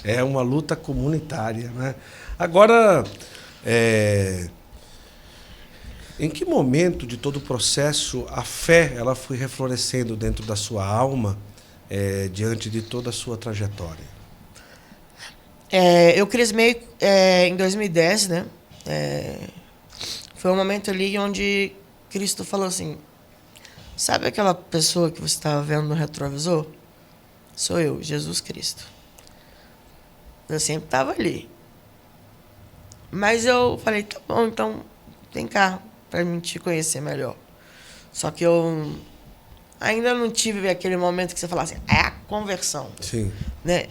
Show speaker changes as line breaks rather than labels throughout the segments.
É uma luta comunitária, né? Agora, em que momento de todo o processo a fé ela foi reflorescendo dentro da sua alma diante de toda a sua trajetória?
Eu crismei em 2010, né? Foi um momento ali onde Cristo falou assim: sabe aquela pessoa que você estava vendo no retrovisor? Sou eu, Jesus Cristo. Eu sempre estava ali. Mas eu falei, tá bom, então vem cá para mim te conhecer melhor. Só que eu ainda não tive aquele momento que você fala assim, é a conversão.
Sim.
Né?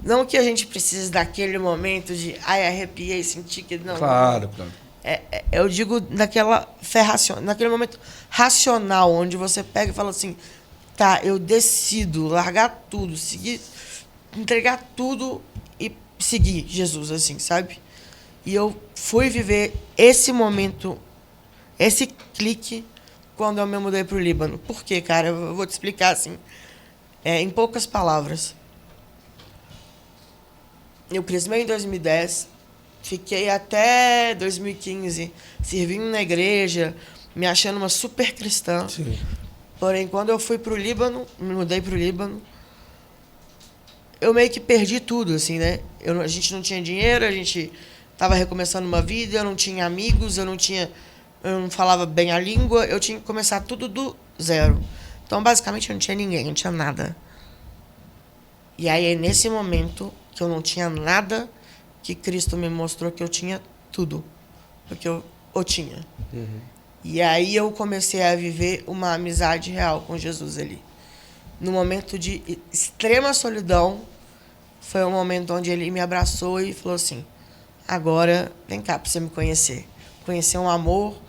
Não que a gente precise daquele momento de arrepiei, senti que não.
Claro, claro.
Eu digo naquela fé racional, naquele momento racional, onde você pega e fala assim, tá, eu decido largar tudo, seguir, entregar tudo e seguir Jesus, assim, sabe? E eu fui viver esse momento, esse clique, quando eu me mudei para o Líbano. Por quê, cara? Eu vou te explicar assim, em poucas palavras. Eu crismei em 2010, fiquei até 2015 servindo na igreja, me achando uma super cristã.
Sim.
Porém, quando eu fui para o Líbano, me mudei para o Líbano, eu meio que perdi tudo, assim, né? A gente não tinha dinheiro, a gente estava recomeçando uma vida, eu não tinha amigos, eu não falava bem a língua, eu tinha que começar tudo do zero. Então, basicamente, eu não tinha ninguém, não tinha nada. E aí, nesse momento que eu não tinha nada, que Cristo me mostrou que eu tinha tudo. Porque eu o tinha.
Uhum.
E aí eu comecei a viver uma amizade real com Jesus ali. No momento de extrema solidão, foi um momento onde ele me abraçou e falou assim, agora vem cá para você me conhecer. Conhecer um amor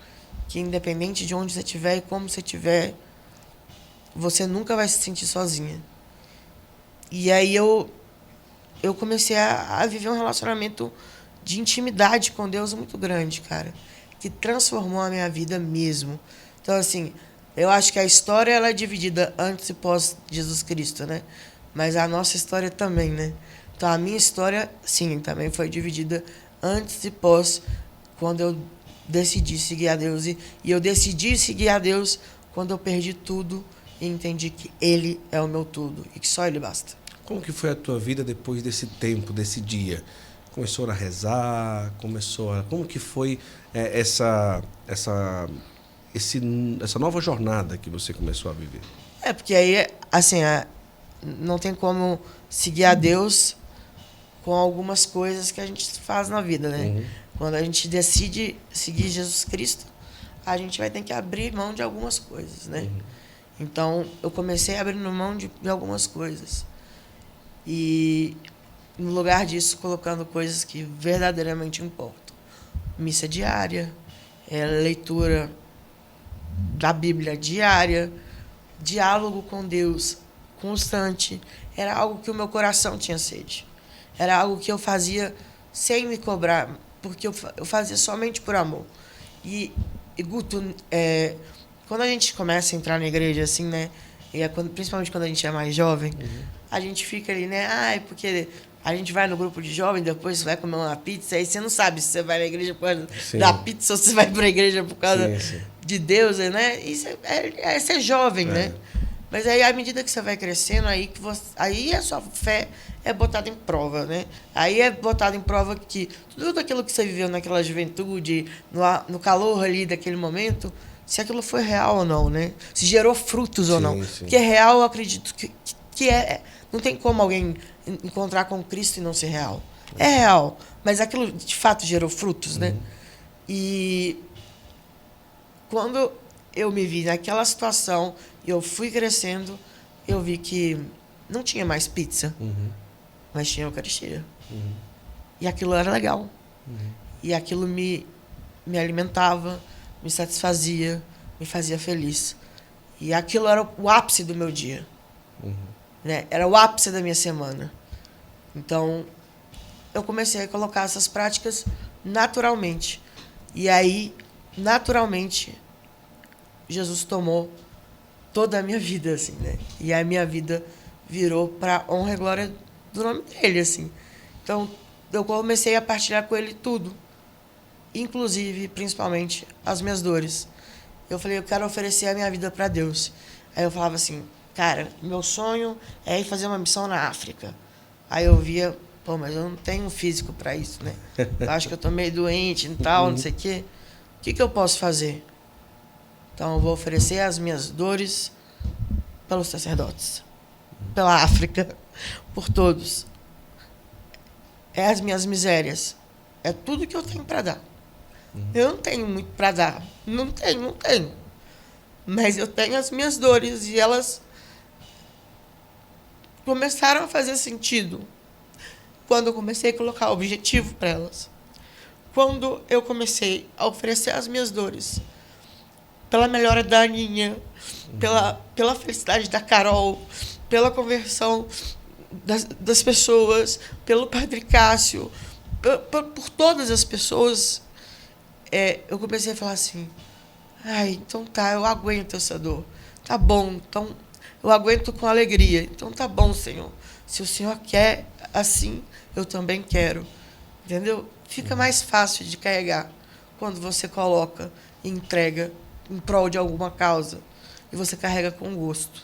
que, independente de onde você estiver e como você estiver, você nunca vai se sentir sozinha. E aí eu comecei a viver um relacionamento de intimidade com Deus muito grande, cara, que transformou a minha vida mesmo. Então, assim, eu acho que a história ela é dividida antes e pós Jesus Cristo, né? Mas a nossa história também, né? Então, a minha história, sim, também foi dividida antes e pós, quando eu decidi seguir a Deus. E eu decidi seguir a Deus quando eu perdi tudo e entendi que Ele é o meu tudo e que só Ele basta.
Como que foi a tua vida depois desse tempo, desse dia? Começou a rezar, como que foi essa nova jornada que você começou a viver?
Porque aí, assim, não tem como seguir a Deus com algumas coisas que a gente faz na vida, né?
Uhum.
Quando a gente decide seguir Jesus Cristo, a gente vai ter que abrir mão de algumas coisas, né?
Uhum.
Então, eu comecei abrindo mão de algumas coisas. E, no lugar disso, colocando coisas que verdadeiramente importam. Missa diária, leitura da Bíblia diária, diálogo com Deus constante. Era algo que o meu coração tinha sede. Era algo que eu fazia sem me cobrar, porque eu fazia somente por amor. E Guto, quando a gente começa a entrar na igreja, assim, né? Principalmente quando a gente é mais jovem, a gente fica ali, né? Porque a gente vai no grupo de jovem, depois você vai comer uma pizza, aí você não sabe se você vai na igreja por causa da pizza ou se você vai para a igreja por causa de Deus, né? Isso é ser jovem, né? Mas aí, à medida que você vai crescendo, aí a sua fé é botada em prova, né? Aí é botada em prova que tudo aquilo que você viveu naquela juventude, no calor ali daquele momento, se aquilo foi real ou não, né? Se gerou frutos ou não. Porque real, eu acredito que é. Não tem como alguém encontrar com Cristo e não ser real. É real, mas aquilo de fato gerou frutos, né? E quando eu me vi naquela situação e eu fui crescendo, eu vi que não tinha mais pizza, mas tinha Eucaristia. E aquilo era legal. E aquilo me alimentava, me satisfazia, me fazia feliz. E aquilo era o ápice do meu dia. Né? Era o ápice da minha semana. Então, eu comecei a colocar essas práticas naturalmente. E aí, naturalmente, Jesus tomou toda a minha vida, assim, né? E a minha vida virou para honra e glória do nome dele, assim. Então, eu comecei a partilhar com ele tudo, inclusive, principalmente, as minhas dores. Eu falei, eu quero oferecer a minha vida para Deus. Aí eu falava assim, cara, meu sonho é ir fazer uma missão na África. Aí eu via, pô, mas eu não tenho físico para isso, né? Eu acho que eu tô meio doente e tal, não sei o quê. O que eu posso fazer? Então, eu vou oferecer as minhas dores pelos sacerdotes, pela África, por todos. É as minhas misérias. É tudo que eu tenho para dar. Eu não tenho muito para dar. Não tenho. Mas eu tenho as minhas dores e elas começaram a fazer sentido quando eu comecei a colocar objetivo para elas. Quando eu comecei a oferecer as minhas dores pela melhora da Aninha, pela felicidade da Carol, pela conversão das pessoas, pelo Padre Cássio, por todas as pessoas, eu comecei a falar assim, então tá, eu aguento essa dor. Tá bom, então eu aguento com alegria. Então tá bom, Senhor. Se o Senhor quer assim, eu também quero. Entendeu? Fica mais fácil de carregar quando você coloca e entrega em prol de alguma causa. E você carrega com gosto.